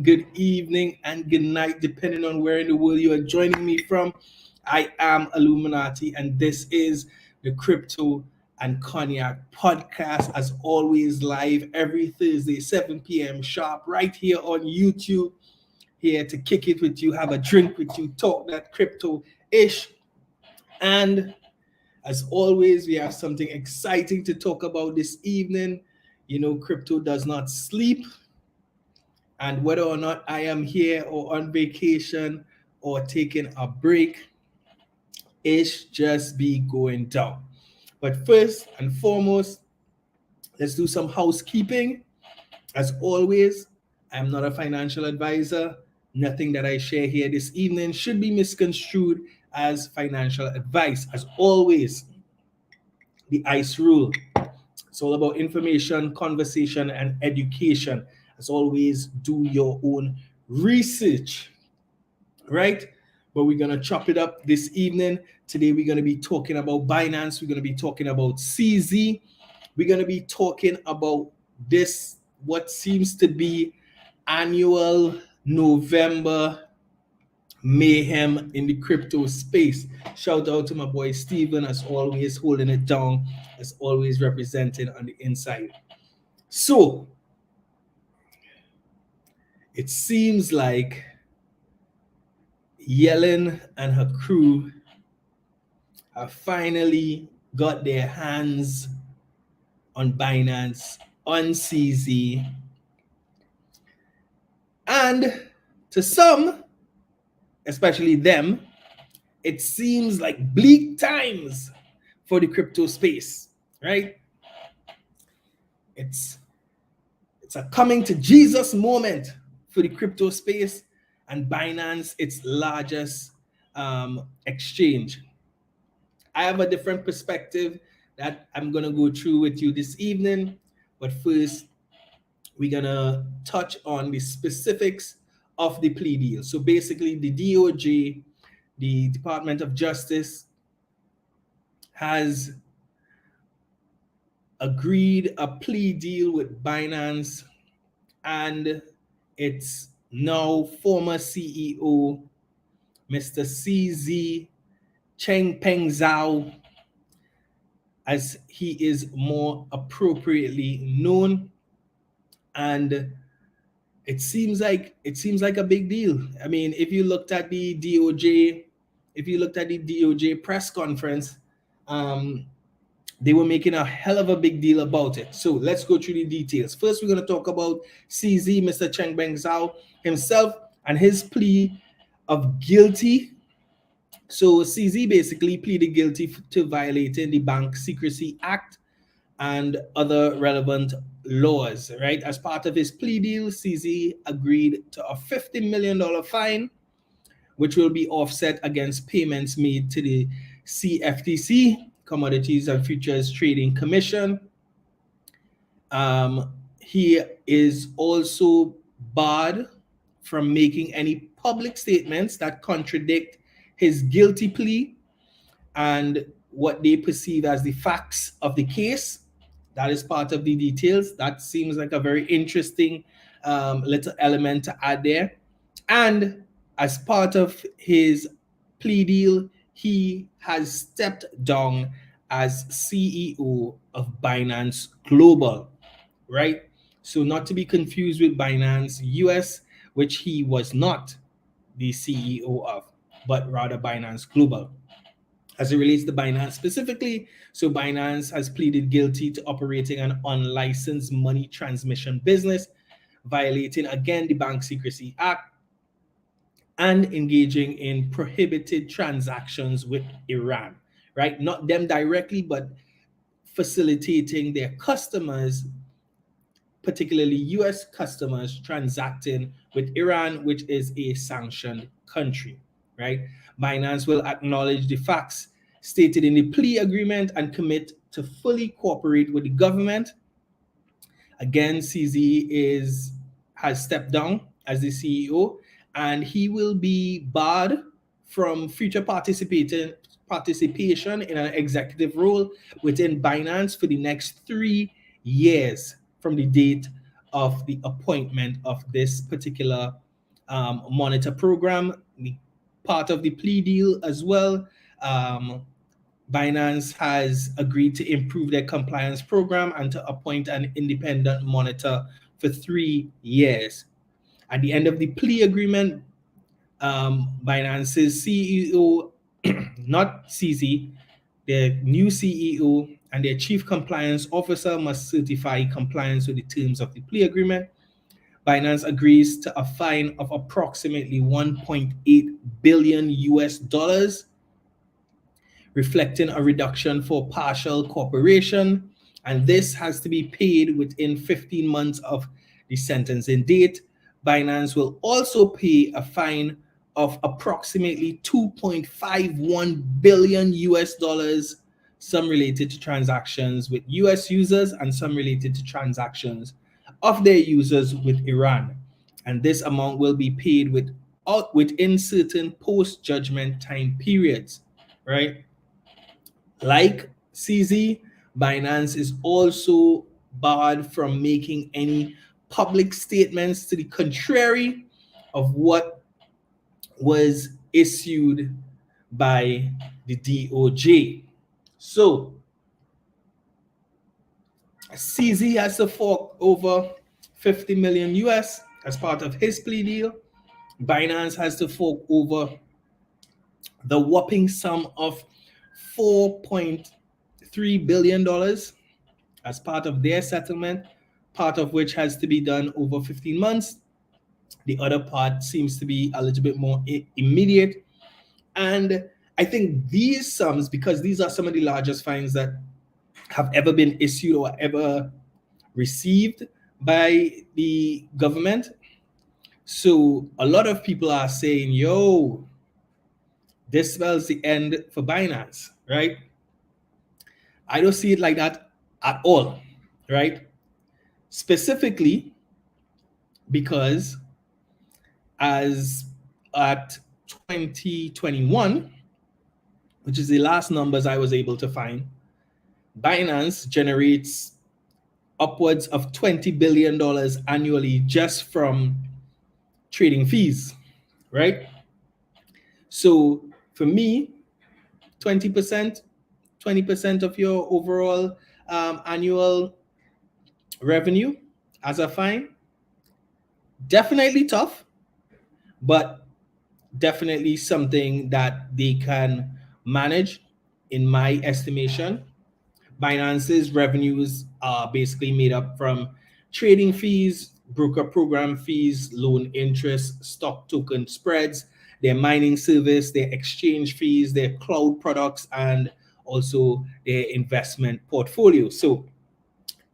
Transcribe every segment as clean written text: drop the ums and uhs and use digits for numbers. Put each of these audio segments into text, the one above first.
good evening, and good night, depending on where in the world you are joining me from. I am Illuminati, and this is the Crypto and Cognac podcast, as always, live every Thursday, 7 p.m. sharp, right here on YouTube. Here to kick it with you, have a drink with you, talk that crypto-ish. And as always, we have something exciting to talk about this evening. You know, crypto does not sleep. And whether or not I am here or on vacation or taking a break, it just be going down. But first and foremost, let's do some housekeeping. As always, I am not a financial advisor. Nothing that I share here this evening should be misconstrued as financial advice. As always, the ICE rule. It's all about information, conversation, and education. As always, do your own research, right? But we're going to chop it up this evening. Today, we're going to be talking about Binance. We're going to be talking about 𝐂𝐍. We're going to be talking about this, what seems to be annual November mayhem in the crypto space. Shout out to my boy Steven, as always, holding it down, as always, representing on the inside. So, it seems like Yellen and her crew have finally got their hands on Binance, on 𝐂𝐍, and to some, especially them, it seems like bleak times for the crypto space, right? It's a coming to Jesus moment for the crypto space, and Binance, its largest exchange. I have a different perspective that I'm going to go through with you this evening, but first, we're going to touch on the specifics of the plea deal. So basically, the DOJ, the Department of Justice, has agreed a plea deal with Binance and its now former CEO, Mr. 𝐂𝐍, Changpeng Zhao, as he is more appropriately known. And it seems like a big deal. I mean, if you looked at the DOJ press conference, they were making a hell of a big deal about it. So let's go through the details. First, we're going to talk about 𝐂𝐍, Mr. Changpeng Zhao himself, and his plea of guilty. So 𝐂𝐍 basically pleaded guilty to violating the Bank Secrecy Act and other relevant laws, right? As part of his plea deal, 𝐂𝐍 agreed to a $50 million fine, which will be offset against payments made to the CFTC, Commodities and Futures Trading Commission. He is also barred from making any public statements that contradict his guilty plea and what they perceive as the facts of the case. That is part of the details. That seems like a very interesting little element to add there. And as part of his plea deal, he has stepped down as CEO of Binance Global, right? So not to be confused with Binance US, which he was not the CEO of, but rather Binance Global. As it relates to Binance specifically, so Binance has pleaded guilty to operating an unlicensed money transmission business, violating again the Bank Secrecy Act, and engaging in prohibited transactions with Iran, right? Not them directly, but facilitating their customers, particularly US customers, transacting with Iran, which is a sanctioned country, right? Binance will acknowledge the facts stated in the plea agreement and commit to fully cooperate with the government. Again, 𝐂𝐍 has stepped down as the CEO, and he will be barred from future participation in an executive role within Binance for the next 3 years from the date of the appointment of this particular monitor program. Part of the plea deal as well, Binance has agreed to improve their compliance program and to appoint an independent monitor for 3 years. At the end of the plea agreement, Binance's CEO, not CZ, their new CEO and their chief compliance officer must certify compliance with the terms of the plea agreement. Binance agrees to a fine of approximately $1.8 billion US dollars, reflecting a reduction for partial cooperation, and this has to be paid within 15 months of the sentencing date. Binance will also pay a fine of approximately $2.51 billion US dollars, some related to transactions with US users and some related to transactions of their users with Iran. And this amount will be paid within certain post-judgment time periods, right? Like CZ, Binance is also barred from making any public statements to the contrary of what was issued by the DOJ. So CZ has to fork over 50 million US as part of his plea deal. Binance has to fork over the whopping sum of $4.3 billion as part of their settlement, part of which has to be done over 15 months. The other part seems to be a little bit more immediate. And I think these sums, because these are some of the largest fines that have ever been issued or ever received by the government. So a lot of people are saying, yo, this spells the end for Binance, right? I don't see it like that at all, right? Specifically because as at 2021, which is the last numbers I was able to find, Binance generates upwards of $20 billion annually just from trading fees, right? So for me, 20% of your overall annual revenue as a fine, definitely tough, but definitely something that they can manage in my estimation. Binance's revenues are basically made up from trading fees, broker program fees, loan interest, stock token spreads, their mining service, their exchange fees, their cloud products, and also their investment portfolio. So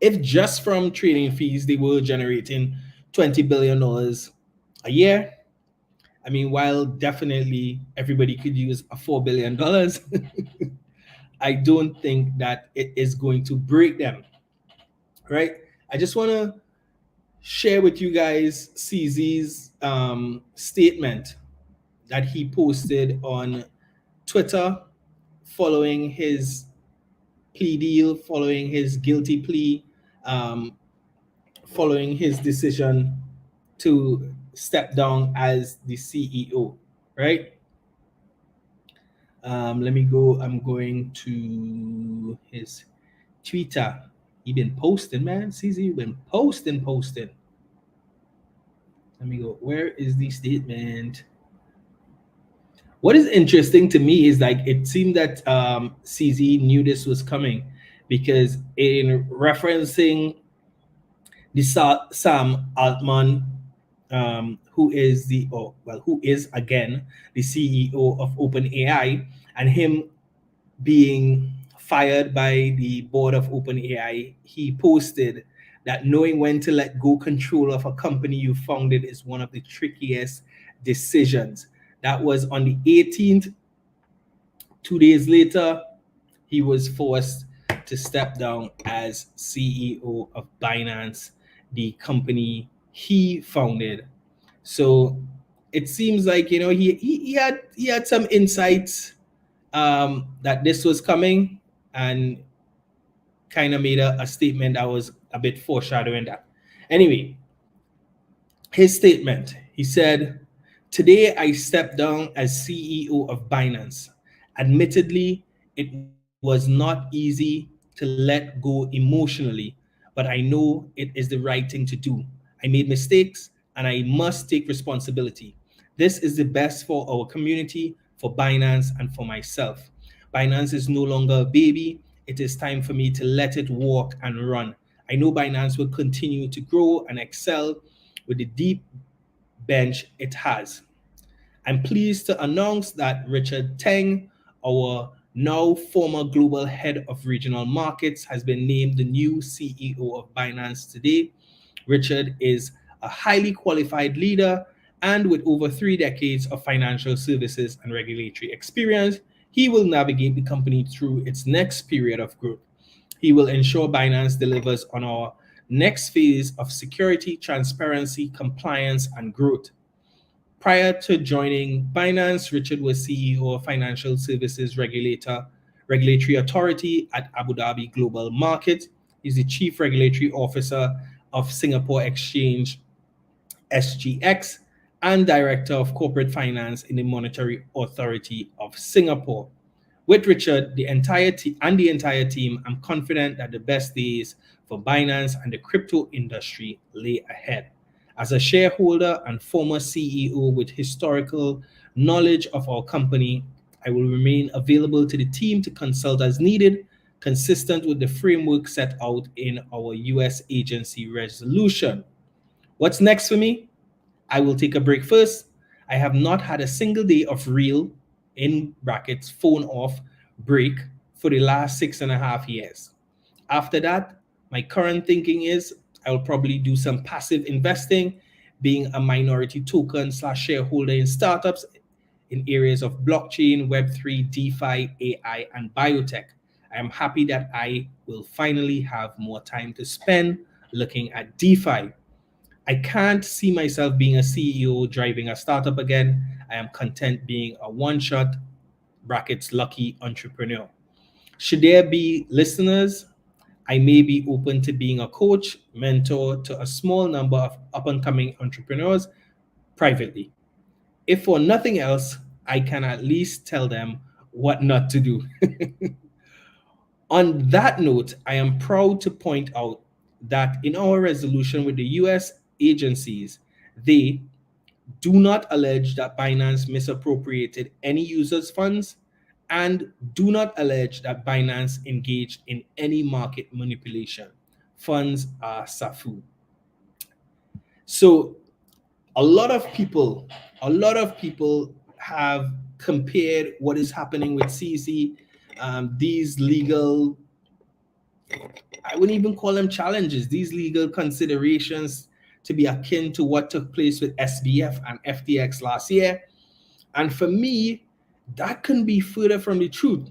if just from trading fees they were generating $20 billion a year, I mean, while definitely everybody could use a $4 billion, I don't think that it is going to break them, right? I just want to share with you guys CZ's statement that he posted on Twitter following his plea deal, following his guilty plea, following his decision to step down as the CEO, right? Let me go. I'm going to his Twitter. He been posting, man. CZ, you been posting. Let me go. Where is the statement? What is interesting to me is like it seemed that CZ knew this was coming, because in referencing the Sam Altman, who is again the CEO of OpenAI, and him being fired by the board of OpenAI, he posted that knowing when to let go control of a company you founded is one of the trickiest decisions. That was on the 18th. 2 days later, he was forced to step down as CEO of Binance, the company he founded. So it seems like, he had some insights that this was coming, and kind of made a statement that was a bit foreshadowing that. Anyway, his statement, he said, "Today I stepped down as CEO of Binance. Admittedly, it was not easy to let go emotionally, but I know it is the right thing to do. I made mistakes and I must take responsibility. This is the best for our community, for Binance, and for myself. Binance is no longer a baby. It is time for me to let it walk and run. I know Binance will continue to grow and excel with the deep bench it has. I'm pleased to announce that Richard Teng, our now former global head of regional markets, has been named the new CEO of Binance today. Richard is a highly qualified leader, and with over 3 decades of financial services and regulatory experience, he will navigate the company through its next period of growth. He will ensure Binance delivers on our next phase of security, transparency, compliance, and growth. Prior to joining Binance, Richard was CEO of Financial Services Regulatory Authority at Abu Dhabi Global Market. He's the Chief Regulatory Officer of Singapore Exchange SGX and Director of Corporate Finance in the Monetary Authority of Singapore. With Richard, the entire team, I'm confident that the best days for Binance and the crypto industry lay ahead. As a shareholder and former CEO with historical knowledge of our company, I will remain available to the team to consult as needed, consistent with the framework set out in our US agency resolution. What's next for me? I will take a break first. I have not had a single day of real, in brackets, phone off break for the last 6.5 years. After that, my current thinking is I'll probably do some passive investing, being a minority token / shareholder in startups in areas of blockchain, Web3, DeFi, AI, and biotech. I am happy that I will finally have more time to spend looking at DeFi. I can't see myself being a CEO driving a startup again. I am content being a one-shot, brackets, lucky entrepreneur. Should there be listeners, I may be open to being a coach, mentor to a small number of up-and-coming entrepreneurs privately. If for nothing else, I can at least tell them what not to do. On that note, I am proud to point out that in our resolution with the US agencies, they do not allege that Binance misappropriated any users' funds and do not allege that Binance engaged in any market manipulation. Funds are SAFU. So a lot of people have compared what is happening with CZ, these legal, I wouldn't even call them challenges, these legal considerations to be akin to what took place with SBF and FTX last year. And for me, that couldn't be further from the truth.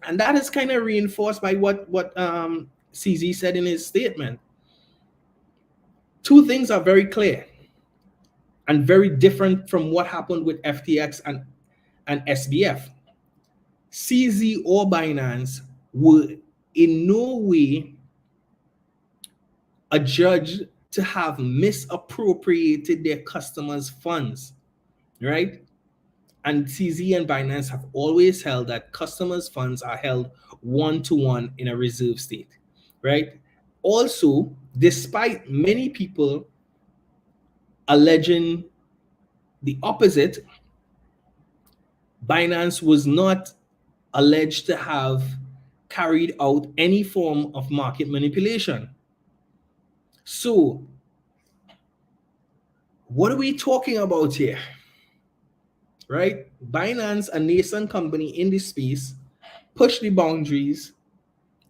And that is kind of reinforced by what CZ said in his statement. Two things are very clear and very different from what happened with FTX and SBF. CZ or Binance were in no way adjudged to have misappropriated their customers' funds, right? And CZ and Binance have always held that customers' funds are held one-to-one in a reserve state, right? Also, despite many people alleging the opposite, Binance was not alleged to have carried out any form of market manipulation. So, what are we talking about here? Right? Binance, a nascent company in this space, push the boundaries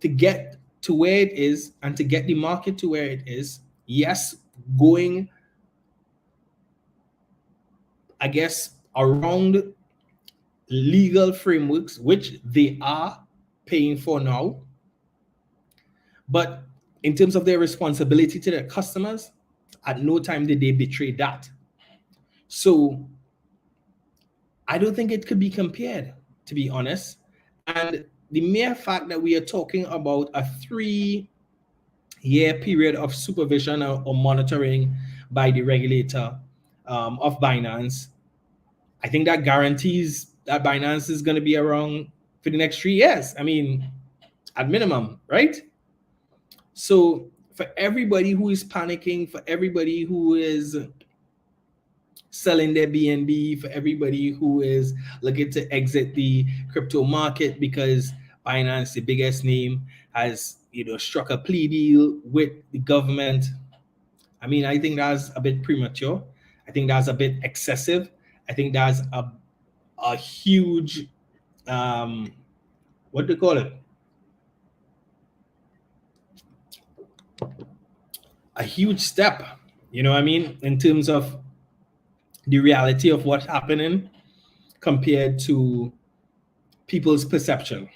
to get to where it is and to get the market to where it is. Yes, going, I guess, around legal frameworks, which they are paying for now. But in terms of their responsibility to their customers, at no time did they betray that. So I don't think it could be compared, to be honest. And the mere fact that we are talking about a 3 year period of supervision or monitoring by the regulator of Binance, I think that guarantees that Binance is going to be around for the next 3 years. I mean, at minimum, right? So for everybody who is panicking, for everybody who is selling their BNB, for everybody who is looking to exit the crypto market because Binance, the biggest name, has struck a plea deal with the government, I mean, I think that's a bit premature. I think that's a bit excessive. I think that's a huge what do you call it? A huge step, you know what I mean, in terms of the reality of what's happening compared to people's perception.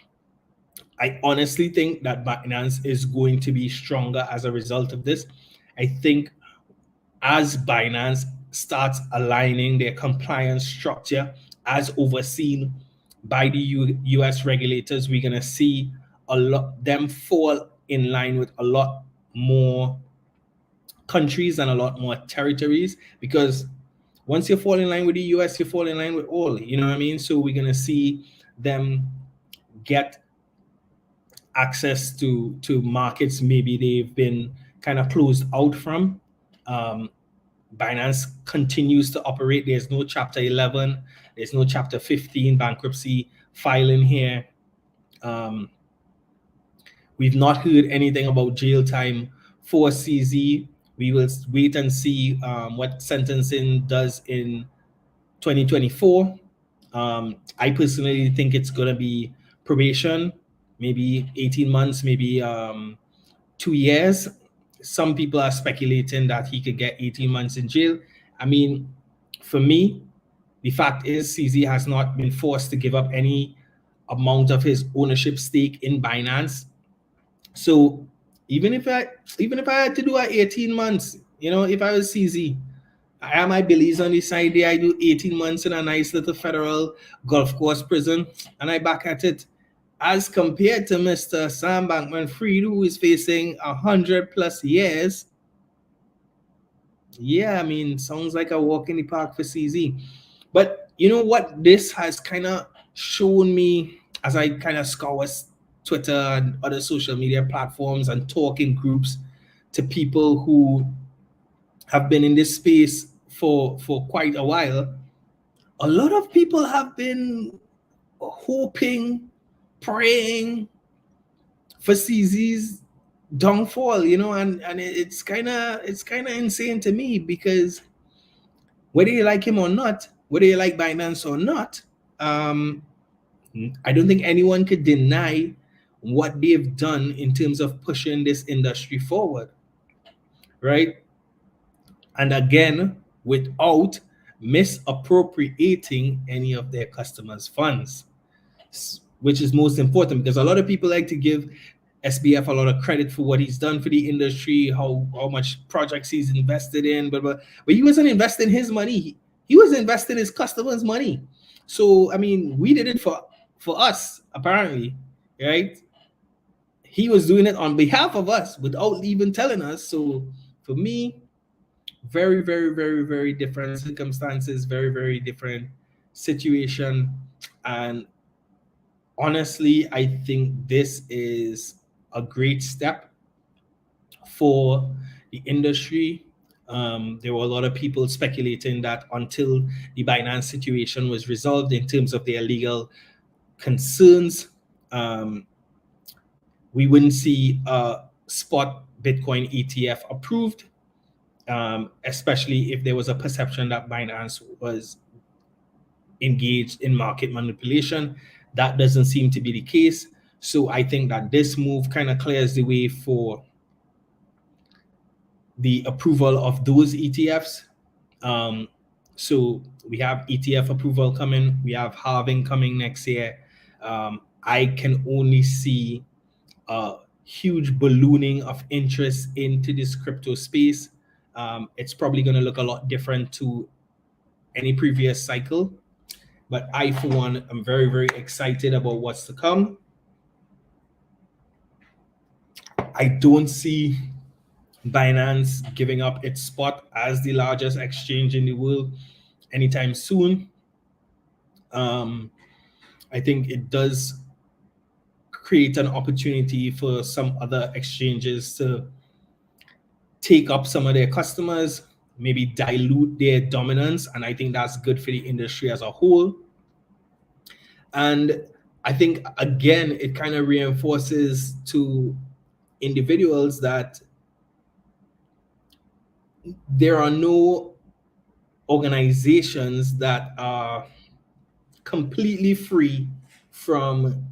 I honestly think that Binance is going to be stronger as a result of this. I think as Binance starts aligning their compliance structure as overseen by the US regulators, we're going to see a lot them fall in line with a lot more countries and a lot more territories, because once you fall in line with the US, you fall in line with all, you know what I mean? So we're going to see them get access to markets maybe they've been kind of closed out from. Binance continues to operate. There's no Chapter 11, there's no Chapter 15 bankruptcy filing here. We've not heard anything about jail time for 𝐂𝐍. We will wait and see what sentencing does in 2024. I personally think it's going to be probation, maybe 18 months, maybe 2 years. Some people are speculating that he could get 18 months in jail. I mean, for me, the fact is 𝐂𝐍 has not been forced to give up any amount of his ownership stake in Binance. So even if I had to do 18 months, if I was 𝐂𝐍, I have my billies on the side there. I do 18 months in a nice little federal golf course prison, and I back at it. As compared to Mr. Sam Bankman-Fried, who is facing 100+ years. Yeah, I mean, sounds like a walk in the park for 𝐂𝐍. But you know what this has kind of shown me as I kind of scour Twitter and other social media platforms and talk in groups to people who have been in this space for quite a while. A lot of people have been hoping, praying for 𝐂𝐍's downfall, and it's kind of insane to me, because whether you like him or not, whether you like Binance or not, I don't think anyone could deny what they've done in terms of pushing this industry forward, right? And again, without misappropriating any of their customers' funds, which is most important, because a lot of people like to give SBF a lot of credit for what he's done for the industry, how much projects he's invested in, but he wasn't investing his money. He was investing his customers' money. So, I mean, we did it for us, apparently, right? He was doing it on behalf of us without even telling us. So for me, very, very, very, very different circumstances, very, very different situation. And honestly, I think this is a great step for the industry. There were a lot of people speculating that until the Binance situation was resolved in terms of their legal concerns, we wouldn't see a spot Bitcoin ETF approved, especially if there was a perception that Binance was engaged in market manipulation. That doesn't seem to be the case. So I think that this move kind of clears the way for the approval of those ETFs. So we have ETF approval coming. We have halving coming next year. I can only see a huge ballooning of interest into this crypto space. It's probably going to look a lot different to any previous cycle. But I, for one, am very, very excited about what's to come. I don't see Binance giving up its spot as the largest exchange in the world anytime soon. I think it does create an opportunity for some other exchanges to take up some of their customers, maybe dilute their dominance, and I think that's good for the industry as a whole. And I think, again, it kind of reinforces to individuals that there are no organizations that are completely free from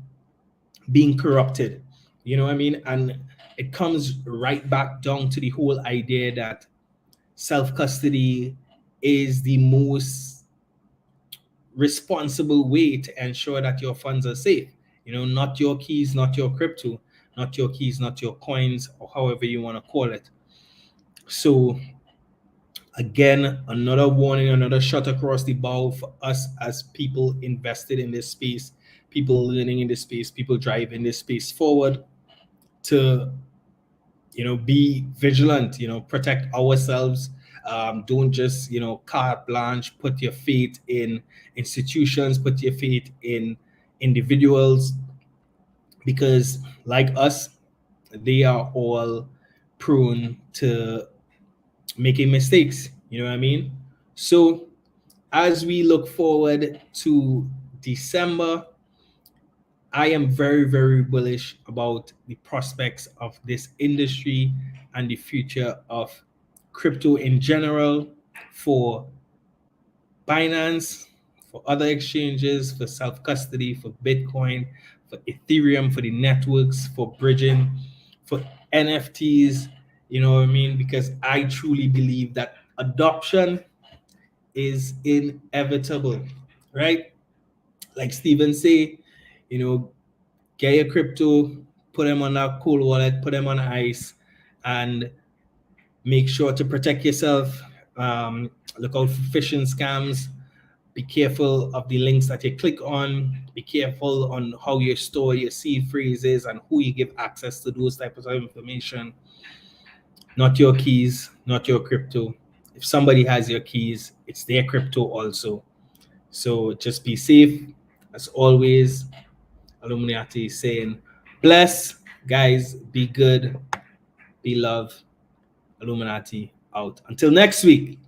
being corrupted. You know what I mean? And it comes right back down to the whole idea that self-custody is the most responsible way to ensure that your funds are safe. You know, not your keys, not your crypto, not your keys, not your coins, or however you want to call it. So again, another warning, another shot across the bow for us as people invested in this space, people learning in this space, people driving this space forward, to, you know, be vigilant, you know, protect ourselves. Don't just, you know, carte blanche, put your faith in institutions, put your faith in individuals, because like us, they are all prone to making mistakes. You know what I mean? So as we look forward to December, I am very, very bullish about the prospects of this industry and the future of crypto in general, for Binance, for other exchanges, for self-custody, for Bitcoin, for Ethereum, for the networks, for bridging, for NFTs. You know what I mean? Because I truly believe that adoption is inevitable, right? Like Steven say, you know, get your crypto, put them on a cool wallet, put them on ice, and make sure to protect yourself. Look out for phishing scams. Be careful of the links that you click on. Be careful on how you store your seed phrases and who you give access to those types of information. Not your keys, not your crypto. If somebody has your keys, it's their crypto also. So just be safe. As always, Illuminati saying, bless, guys, be good, be love. Illuminati out. Until next week.